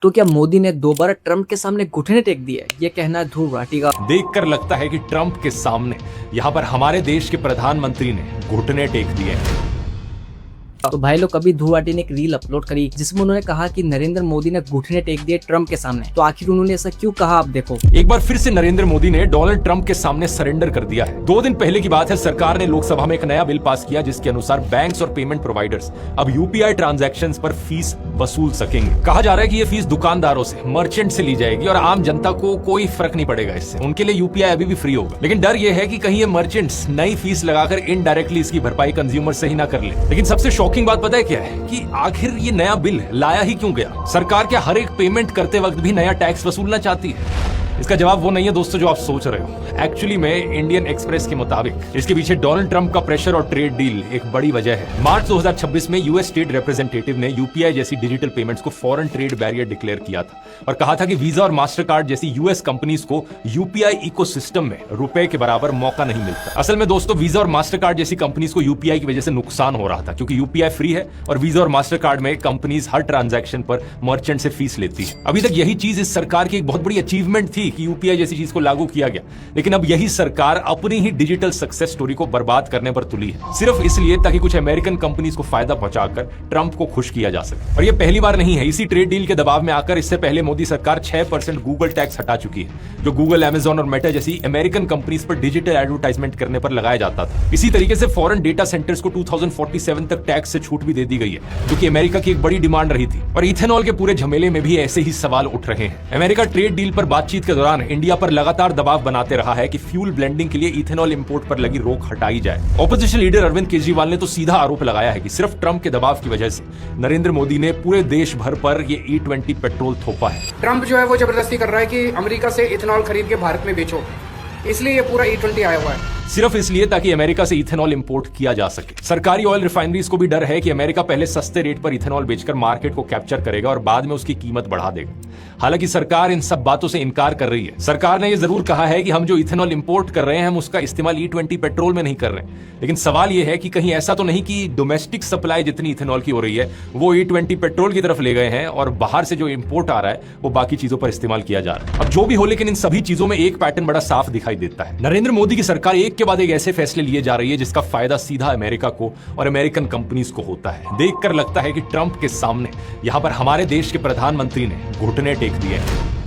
तो क्या मोदी ने दोबारा ट्रंप के सामने घुटने टेक दिए? ये कहना है ध्रुव राठी का। देखकर लगता है कि ट्रंप के सामने यहां पर हमारे देश के प्रधानमंत्री ने घुटने टेक दिए हैं। तो भाई लोग, कभी ध्रुव राठी ने एक रील अपलोड करी जिसमें उन्होंने कहा कि नरेंद्र मोदी ने घुटने टेक दिए ट्रंप के सामने। तो आखिर उन्होंने ऐसा क्यों कहा, आप देखो। एक बार फिर से नरेंद्र मोदी ने डोनाल्ड ट्रंप के सामने सरेंडर कर दिया है। 2 दिन पहले की बात है, सरकार ने लोकसभा में एक नया बिल पास किया जिसके अनुसार बैंक्स और पेमेंट प्रोवाइडर्स अब यूपीआई ट्रांजैक्शंस पर फीस वसूल सकेंगे। कहा जा रहा है कि ये फीस दुकानदारों से, मर्चेंट से ली जाएगी और आम जनता को कोई फर्क नहीं पड़ेगा इससे। उनके लिए यूपीआई अभी भी फ्री होगा। लेकिन डर ये है कि कहीं ये मर्चेंट्स नई फीस लगाकर इनडायरेक्टली इसकी भरपाई कंज्यूमर से ही ना कर ले। लेकिन सबसे शॉकिंग बात पता है क्या है? कि आखिर ये नया बिल लाया ही क्यों गया? सरकार क्या हर एक पेमेंट करते वक्त भी नया टैक्स वसूलना चाहती है? इसका जवाब वो नहीं है दोस्तों जो आप सोच रहे हो। एक्चुअली में इंडियन एक्सप्रेस के मुताबिक इसके पीछे डोनाल्ड ट्रंप का प्रेशर और ट्रेड डील एक बड़ी वजह है। मार्च 2026 में यूएस स्टेट रिप्रेजेंटेटिव ने यूपीआई जैसी डिजिटल पेमेंट्स को फॉरेन ट्रेड बैरियर डिक्लेयर किया था और कहा था कि वीजा और मास्टर कार्ड जैसी यूएस कंपनीज को यूपीआई इकोसिस्टम में रुपए के बराबर मौका नहीं मिलता। असल में दोस्तों, वीजा और मास्टर कार्ड जैसी कंपनीज को यूपीआई की वजह से नुकसान हो रहा था क्योंकि यूपीआई फ्री है और वीजा और मास्टर कार्ड में कंपनीज हर ट्रांजैक्शन पर मर्चेंट से फीस लेती है। अभी तक यही चीज इस सरकार की एक बहुत बड़ी अचीवमेंट थी कि यूपीआई जैसी चीज को लागू किया गया। लेकिन अब यही सरकार अपनी ही डिजिटल सक्सेस स्टोरी को बर्बाद करने पर तुली है, सिर्फ इसलिए ताकि कुछ अमेरिकन कंपनीज को फायदा पहुंचाकर ट्रंप को खुश किया जा सके। और यह पहली बार नहीं है। इसी ट्रेड डील के दबाव में आकर इससे पहले मोदी सरकार 6% गूगल टैक्स हटा चुकी है, जो गूगल, अमेजॉन और मेटा जैसी अमेरिकन कंपनीज पर डिजिटल एडवर्टाइजमेंट करने पर लगाया जाता था। इसी तरीके से फॉरेन डेटा सेंटर्स को 2047 तक टैक्स से छूट भी दे दी गई है, जो कि अमेरिका की एक बड़ी डिमांड रही थी। और इथेनॉल के पूरे झमेले में भी ऐसे ही सवाल उठ रहे हैं। अमेरिका ट्रेड डील पर बातचीत के दौरान इंडिया पर लगातार दबाव बनाते रहा है कि फ्यूल ब्लेंडिंग के लिए इथेनॉल इंपोर्ट पर लगी रोक हटाई जाए। ऑपोजिशन लीडर अरविंद केजरीवाल ने तो सीधा आरोप लगाया है कि सिर्फ ट्रंप के दबाव की वजह से नरेंद्र मोदी ने पूरे देश भर पर ये E20 पेट्रोल थोपा है। ट्रंप जो है वो जबरदस्ती कर रहा है कि अमेरिका से इथेनॉल खरीद के भारत में बेचो, इसलिए ये पूरा E20 आया हुआ है। सिर्फ इसलिए ताकि अमेरिका से इथेनॉल इंपोर्ट किया जा सके। सरकारी ऑयल रिफाइनरीज को भी डर है कि अमेरिका पहले सस्ते रेट पर इथेनॉल बेचकर मार्केट को कैप्चर करेगा और बाद में उसकी कीमत बढ़ा देगा। हालांकि सरकार इन सब बातों से इनकार कर रही है। सरकार ने यह जरूर कहा है कि हम जो इथेनॉल इंपोर्ट कर रहे हैं हम उसका इस्तेमाल E20 पेट्रोल में नहीं कर रहे हैं। लेकिन सवाल यह है कि कहीं ऐसा तो नहीं कि डोमेस्टिक सप्लाई जितनी इथेनॉल की हो रही है वो E20 पेट्रोल की तरफ ले गए हैं और बाहर से जो इंपोर्ट आ रहा है वो बाकी चीजों पर इस्तेमाल किया जा रहा है। अब जो भी हो, लेकिन इन सभी चीजों में एक पैटर्न बड़ा साफ दिखाई देता है। नरेंद्र मोदी की सरकार एक के बाद एक ऐसे फैसले लिए जा रही है जिसका फायदा सीधा अमेरिका को और अमेरिकन कंपनीज को होता है। देखकर लगता है कि ट्रंप के सामने यहां पर हमारे देश के प्रधानमंत्री ने घुटने टेक दिए हैं।